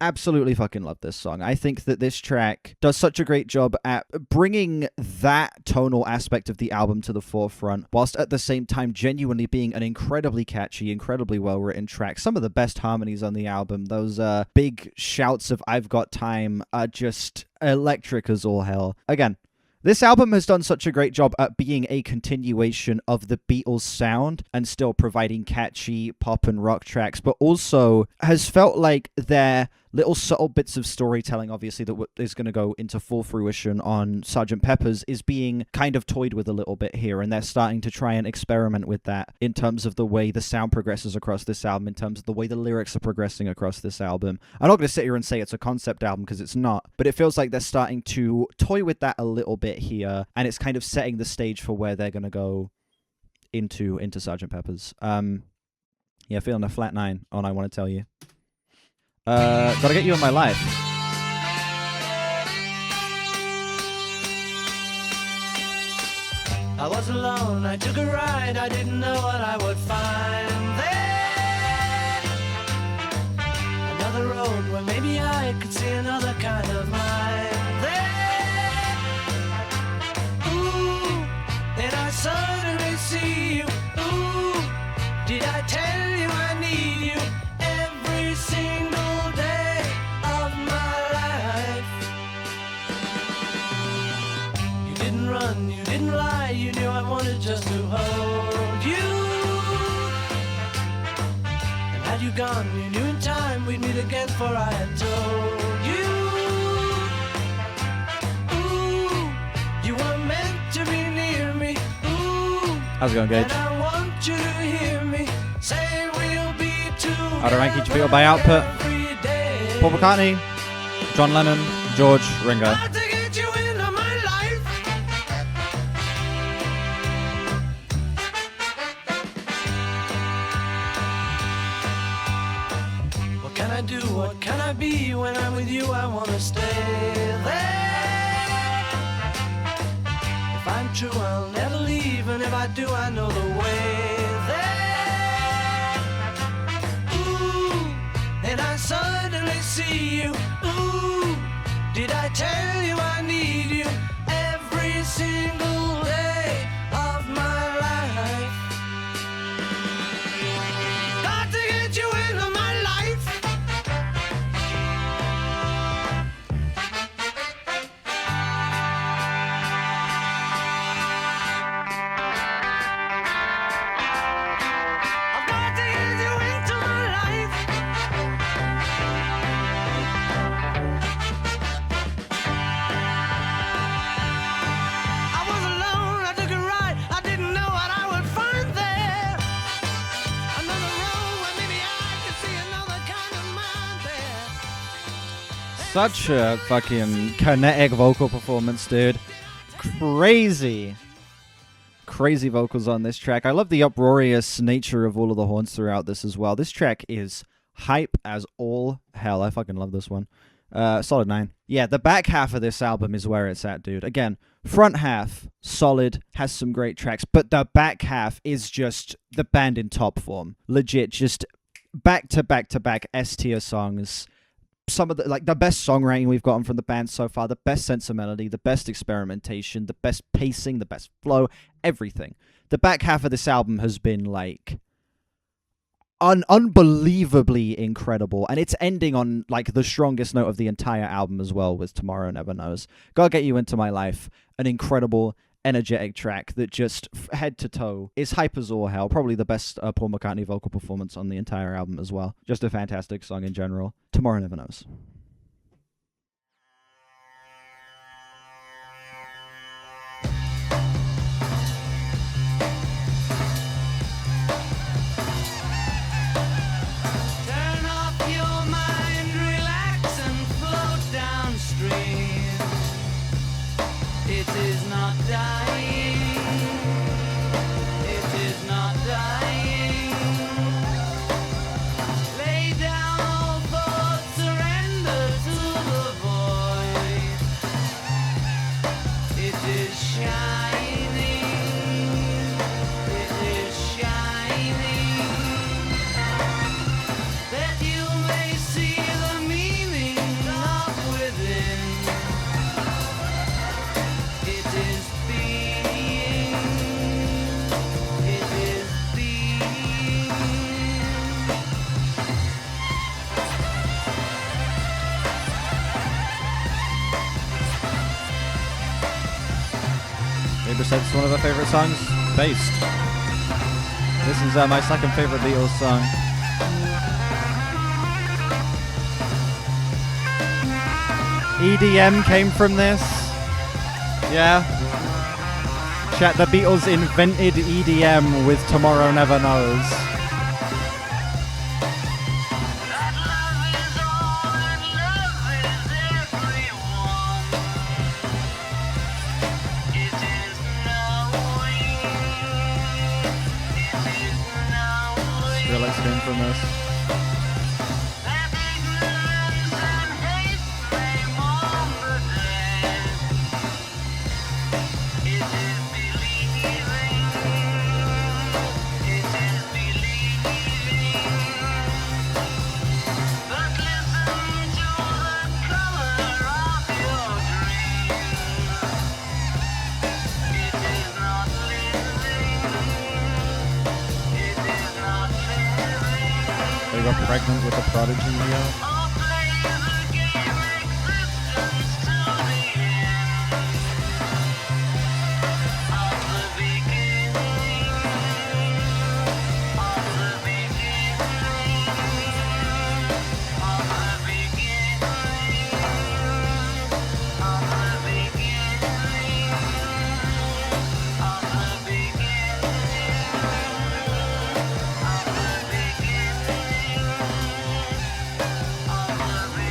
absolutely fucking love this song. I think that this track does such a great job at bringing that tonal aspect of the album to the forefront, whilst at the same time genuinely being an incredibly catchy, incredibly well-written track. Some of the best harmonies on the album, those big shouts of "I've got time" are just electric as all hell. Again, this album has done such a great job at being a continuation of the Beatles sound and still providing catchy pop and rock tracks, but also has felt like their little subtle bits of storytelling, obviously, that is going to go into full fruition on Sgt. Pepper's, is being kind of toyed with a little bit here, and they're starting to try and experiment with that in terms of the way the sound progresses across this album, in terms of the way the lyrics are progressing across this album. I'm not going to sit here and say it's a concept album, because it's not, but it feels like they're starting to toy with that a little bit here, and it's kind of setting the stage for where they're going to go into Sgt. Pepper's. Yeah, feeling a flat 9 on I Want to Tell You. Gotta Get You in My Life. I was alone, I took a ride, I didn't know what I would find there. Another road where maybe I could see another kind of mind there. Ooh, then I suddenly see you. Ooh, did I tell you I need you every single day of my life? You didn't run, you didn't lie, you knew I wanted just to hold you. And had you gone, you knew in time we'd meet again, for I had told you. Ooh, you were meant to be near me. Ooh, How's it going, Gage? and I want you to hear me say we'll be together. Outer rank each Beatle by output. every day. Paul McCartney, John Lennon, George, Ringo. Got to get you into my life. What can I do? What can I be? When I'm with you, I want to stay there. If I'm true, I'll never leave. And if I do, I know the way there. Ooh, and I suddenly see you. Ooh, did I tell you I need you every single day of my life? Got to get you into my life. I've got to get you into my life. I was alone, I took a ride, I didn't know what I would find there. Another road where maybe I could see another kind of mind there. Such a fucking kinetic vocal performance, dude. Crazy. Crazy vocals on this track. I love the uproarious nature of all of the horns throughout this as well. This track is hype as all hell. I fucking love this one. Solid 9. Yeah, the back half of this album is where it's at, dude. Again, front half, solid, has some great tracks, but the back half is just the band in top form. Legit, just back to back to back S-tier songs. Some of the best songwriting we've gotten from the band so far, the best sense of melody, the best experimentation, the best pacing, the best flow, everything. The back half of this album has been like unbelievably incredible, and it's ending on like the strongest note of the entire album as well, with Tomorrow Never Knows. Gotta Get You Into My Life, an incredible, energetic track that just head to toe is hype as all hell. Probably the best Paul McCartney vocal performance on the entire album as well. Just a fantastic song in general. Tomorrow Never Knows. Turn off your mind, relax and float downstream. It is not dying. It is not dying. Lay down all thoughts, surrender to the void. It is shining. It is shining. That you may see the meaning of within. It is being. It is being. Maybe said it's one of her favorite songs. Based. This is my second favorite Beatles song. EDM came from this. Yeah. Chat, the Beatles invented EDM with Tomorrow Never Knows. That love is all and love is everyone. It is knowing. It is knowing. Skrillex came this. That ignorance and hate may mourn the dead. It is believing. It is believing. But listen to the color of your dream. It is not living. It is not living. They got pregnant with the prodigy here. Or play the game existence to the end of the beginning. Of the beginning. Of the beginning. Of the beginning. Of the beginning. Of the beginning. Of the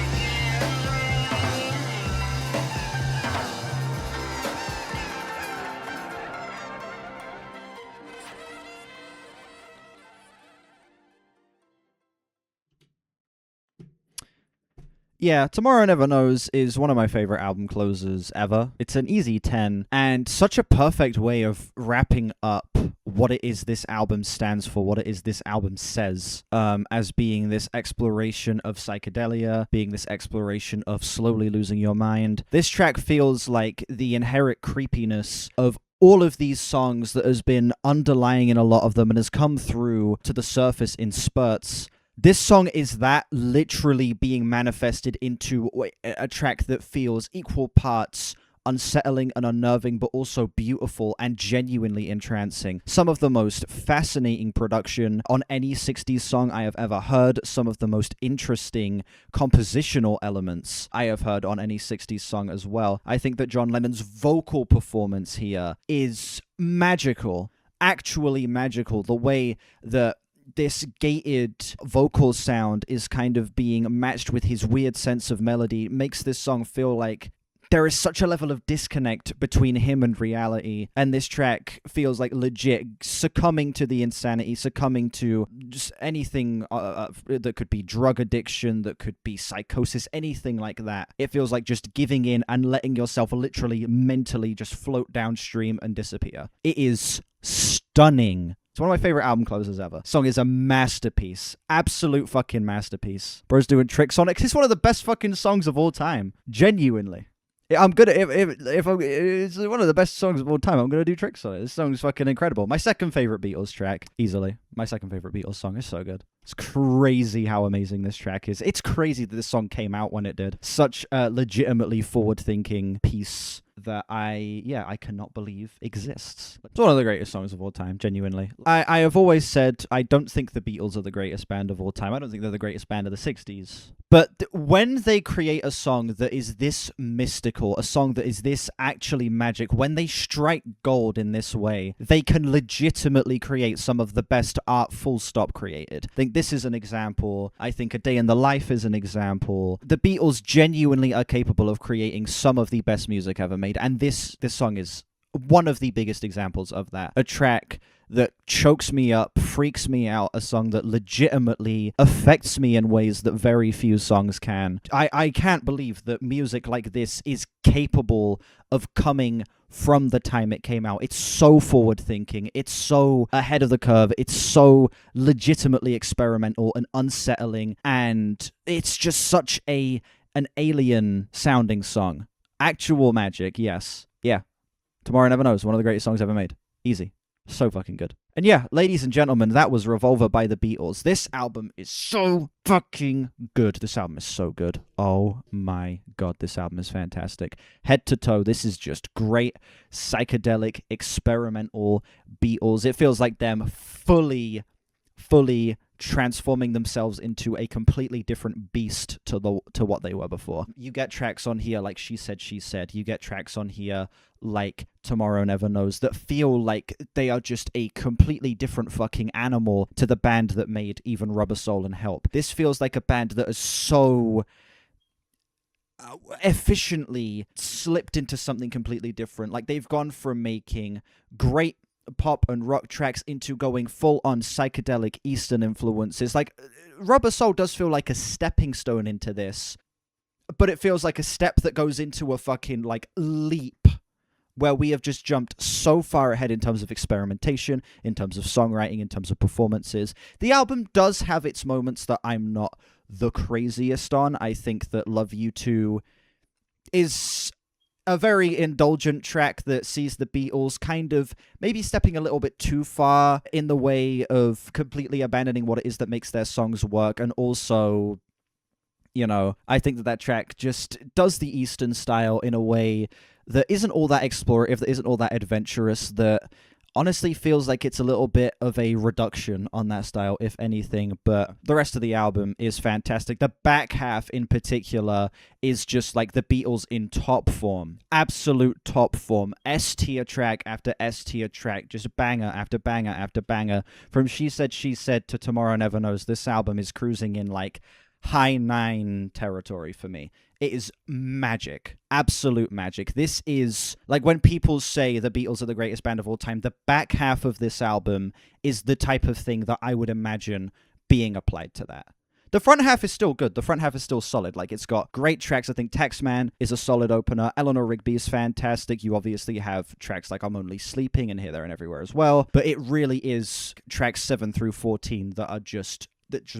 Yeah, Tomorrow Never Knows is one of my favorite album closers ever. It's an easy 10, and such a perfect way of wrapping up what it is this album stands for, what it is this album says, as being this exploration of psychedelia, being this exploration of slowly losing your mind. This track feels like the inherent creepiness of all of these songs that has been underlying in a lot of them and has come through to the surface in spurts. This song is that literally being manifested into a track that feels equal parts unsettling and unnerving, but also beautiful and genuinely entrancing. Some of the most fascinating production on any 60s song I have ever heard, some of the most interesting compositional elements I have heard on any 60s song as well. I think that John Lennon's vocal performance here is magical, actually magical. The way that this gated vocal sound is kind of being matched with his weird sense of melody makes this song feel like there is such a level of disconnect between him and reality, and this track feels like legit succumbing to the insanity, succumbing to just anything that could be drug addiction, that could be psychosis, anything like that. It feels like just giving in and letting yourself literally mentally just float downstream and disappear. It is stunning. It's one of my favorite album closers ever. Song is a masterpiece. Absolute fucking masterpiece. Bro's doing tricks on it. It's one of the best fucking songs of all time. Genuinely. I'm good at it's one of the best songs of all time. I'm gonna do tricks on it. This song's fucking incredible. My second favorite Beatles track, easily. My second favorite Beatles song is so good. It's crazy how amazing this track is. It's crazy that this song came out when it did. Such a legitimately forward-thinking piece that I cannot believe exists. It's one of the greatest songs of all time, genuinely. I have always said I don't think the Beatles are the greatest band of all time. I don't think they're the greatest band of the 60s. But when they create a song that is this mystical, a song that is this actually magic, when they strike gold in this way, they can legitimately create some of the best art full stop created. I think this is an example. I think A Day in the Life is an example. The Beatles genuinely are capable of creating some of the best music ever made, and this song is one of the biggest examples of that. A track that chokes me up, freaks me out, a song that legitimately affects me in ways that very few songs can. I can't believe that music like this is capable of coming from the time it came out. It's so forward-thinking, it's so ahead of the curve, it's so legitimately experimental and unsettling, and it's just such an alien-sounding song. Actual magic, yes. Yeah. Tomorrow Never Knows, one of the greatest songs ever made. Easy. So fucking good. And yeah, ladies and gentlemen, that was Revolver by the Beatles. This album is so fucking good. This album is so good. Oh my god, this album is fantastic. Head to toe, this is just great, psychedelic, experimental Beatles. It feels like them fully transforming themselves into a completely different beast to what they were before. You get tracks on here like She Said, She Said. You get tracks on here like Tomorrow Never Knows that feel like they are just a completely different fucking animal to the band that made even Rubber Soul and Help. This feels like a band that is so efficiently slipped into something completely different. Like they've gone from making great pop and rock tracks into going full on psychedelic Eastern influences. Like, Rubber Soul does feel like a stepping stone into this, but it feels like a step that goes into a fucking, like, leap where we have just jumped so far ahead in terms of experimentation, in terms of songwriting, in terms of performances. The album does have its moments that I'm not the craziest on. I think that Love You Too is a very indulgent track that sees the Beatles kind of maybe stepping a little bit too far in the way of completely abandoning what it is that makes their songs work, and also, you know, I think that track just does the Eastern style in a way that isn't all that explorative, that isn't all that adventurous, that honestly feels like it's a little bit of a reduction on that style, if anything, but the rest of the album is fantastic. The back half in particular is just like the Beatles in top form. Absolute top form. S-tier track after S-tier track, just banger after banger after banger. From She Said, to Tomorrow Never Knows, this album is cruising in like high 9 territory for me. It is magic. Absolute magic. This is, like, when people say the Beatles are the greatest band of all time, the back half of this album is the type of thing that I would imagine being applied to that. The front half is still good. The front half is still solid. Like, it's got great tracks. I think Taxman is a solid opener. Eleanor Rigby is fantastic. You obviously have tracks like I'm Only Sleeping and Here, There, and Everywhere as well. But it really is tracks 7 through 14 that just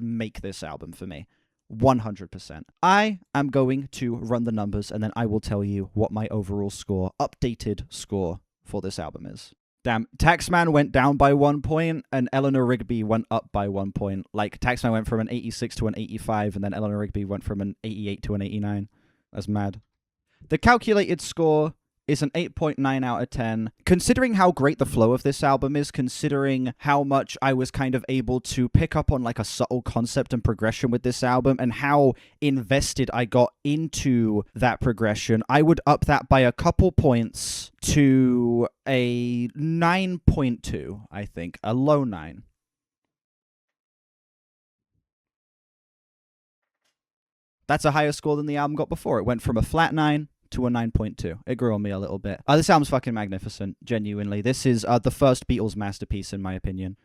make this album for me. 100%. I am going to run the numbers, and then I will tell you what my overall score, updated score, for this album is. Damn, Taxman went down by 1 point, and Eleanor Rigby went up by 1 point. Like, Taxman went from an 86 to an 85, and then Eleanor Rigby went from an 88 to an 89. That's mad. The calculated score is an 8.9 out of 10. Considering how great the flow of this album is, considering how much I was kind of able to pick up on like a subtle concept and progression with this album, and how invested I got into that progression, I would up that by a couple points to a 9.2, I think. A low 9. That's a higher score than the album got before. It went from a flat 9 to a 9.2. It grew on me a little bit. This album's fucking magnificent, genuinely. This is the first Beatles masterpiece, in my opinion.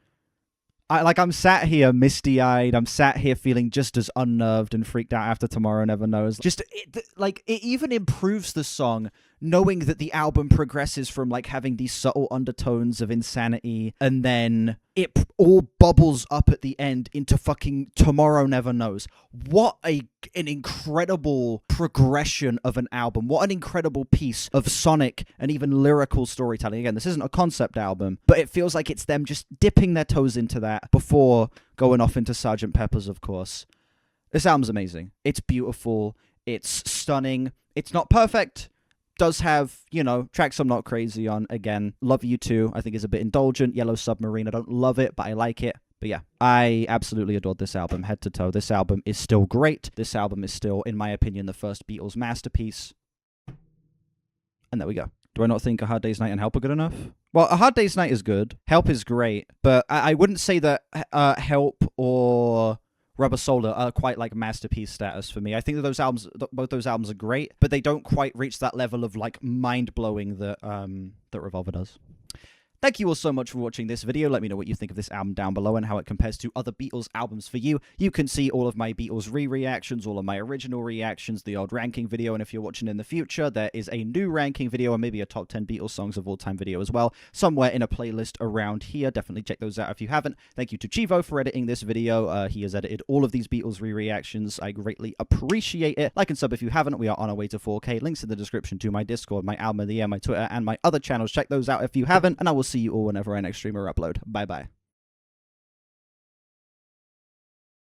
I'm sat here misty-eyed. I'm sat here feeling just as unnerved and freaked out after Tomorrow Never Knows. It even improves the song, knowing that the album progresses from like having these subtle undertones of insanity, and then it all bubbles up at the end into fucking Tomorrow Never Knows. What an incredible progression of an album. What an incredible piece of sonic and even lyrical storytelling. Again, this isn't a concept album, but it feels like it's them just dipping their toes into that before going off into Sgt. Pepper's, of course. This album's amazing. It's beautiful. It's stunning. It's not perfect. Does have, tracks I'm not crazy on. Again, Love You Too, I think is a bit indulgent. Yellow Submarine, I don't love it, but I like it. But yeah, I absolutely adored this album, head to toe. This album is still great. This album is still, in my opinion, the first Beatles masterpiece. And there we go. Do I not think A Hard Day's Night and Help are good enough? Well, A Hard Day's Night is good. Help is great. But I wouldn't say that Help or Rubber Soul are quite like masterpiece status for me. I think that both those albums are great, but they don't quite reach that level of like mind-blowing that Revolver does. Thank you all so much for watching this video. Let me know what you think of this album down below and how it compares to other Beatles albums for you. You can see all of my Beatles re-reactions, all of my original reactions, the old ranking video, and if you're watching in the future, there is a new ranking video and maybe a top 10 Beatles songs of all time video as well, somewhere in a playlist around here. Definitely check those out if you haven't. Thank you to Chivo for editing this video. He has edited all of these Beatles re-reactions. I greatly appreciate it. Like and sub if you haven't. We are on our way to 4K. Links in the description to my Discord, my Album of the Year, my Twitter, and my other channels. Check those out if you haven't, and I will see you all whenever I next stream or upload. Bye-bye.